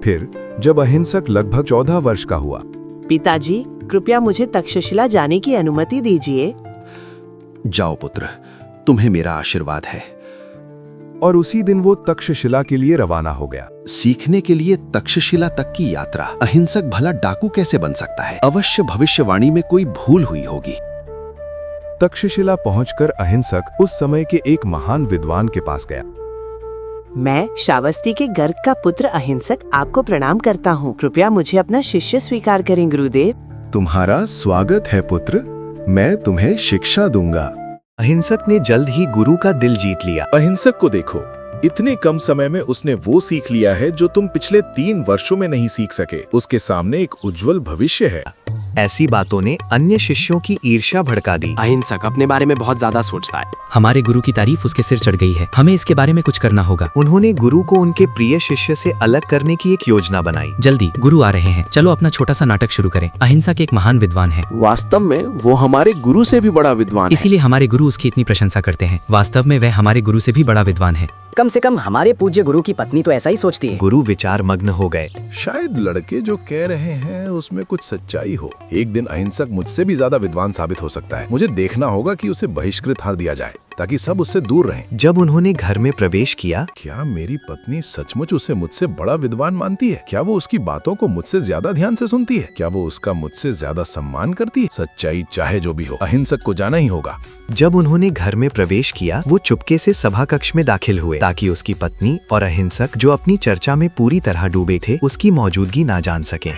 फिर जब अहिंसक लगभग 14 वर्ष का हुआ। पिताजी, कृपया मुझे तक्षशिला जाने की अनुमति दीजिए। जाओ पुत्र, तुम्हें मेरा आशीर्वाद है। और उसी दिन वो तक्षशिला के लिए रवाना हो गया। सीखने के लिए तक्षशिला तक की यात्रा। अहिंसक भला डाकू कैसे बन सकता है? अवश्य भविष्यवाणी में कोई भूल हुई होगी। तक्षशिला पहुंचकर अहिंसक उस समय के एक महान विद्वान के पास गया। मैं श्रावस्ती के गर्ग का पुत्र अहिंसक आपको प्रणाम करता हूँ। कृपया मुझे अपना शिष्य स्वीकार करें गुरुदेव। तुम्हारा स्वागत है पुत्र, मैं तुम्हें शिक्षा दूंगा। अहिंसक ने जल्द ही गुरु का दिल जीत लिया। अहिंसक को देखो, इतने कम समय में उसने वो सीख लिया है जो तुम पिछले 3 वर्षों में नहीं सीख सके। उसके सामने एक उज्जवल भविष्य है। ऐसी बातों ने अन्य शिष्यों की ईर्ष्या भड़का दी। अहिंसक अपने बारे में बहुत ज्यादा सोचता है। हमारे गुरु की तारीफ उसके सिर चढ़ गई है, हमें इसके बारे में कुछ करना होगा। उन्होंने गुरु को उनके प्रिय शिष्य से अलग करने की एक योजना बनाई। जल्दी, गुरु आ रहे हैं, चलो अपना छोटा सा नाटक शुरू करें। अहिंसक एक महान विद्वान है। वास्तव में वो हमारे गुरु से भी बड़ा विद्वान है। इसीलिए हमारे गुरु उसकी इतनी प्रशंसा करते हैं। वास्तव में वह हमारे गुरु से भी बड़ा विद्वान है। कम से कम हमारे पूज्य गुरु की पत्नी तो ऐसा ही सोचती है। गुरु विचार मग्न हो गए। शायद लड़के जो कह रहे हैं उसमें कुछ सच्चाई हो। एक दिन अहिंसक मुझसे भी ज्यादा विद्वान साबित हो सकता है। मुझे देखना होगा कि उसे बहिष्कृत कर दिया जाए ताकि सब उससे दूर रहें। जब उन्होंने घर में प्रवेश किया, क्या मेरी पत्नी सचमुच उसे मुझसे बड़ा विद्वान मानती है? क्या वो उसकी बातों को मुझसे ज्यादा ध्यान से सुनती है? क्या वो उसका मुझसे ज्यादा सम्मान करती है? सच्चाई चाहे जो भी हो, अहिंसक को जाना ही होगा। जब उन्होंने घर में प्रवेश किया, वो चुपके से सभा कक्ष में दाखिल हुए ताकि उसकी पत्नी और अहिंसक, जो अपनी चर्चा में पूरी तरह डूबे थे, उसकी मौजूदगी ना जान सके।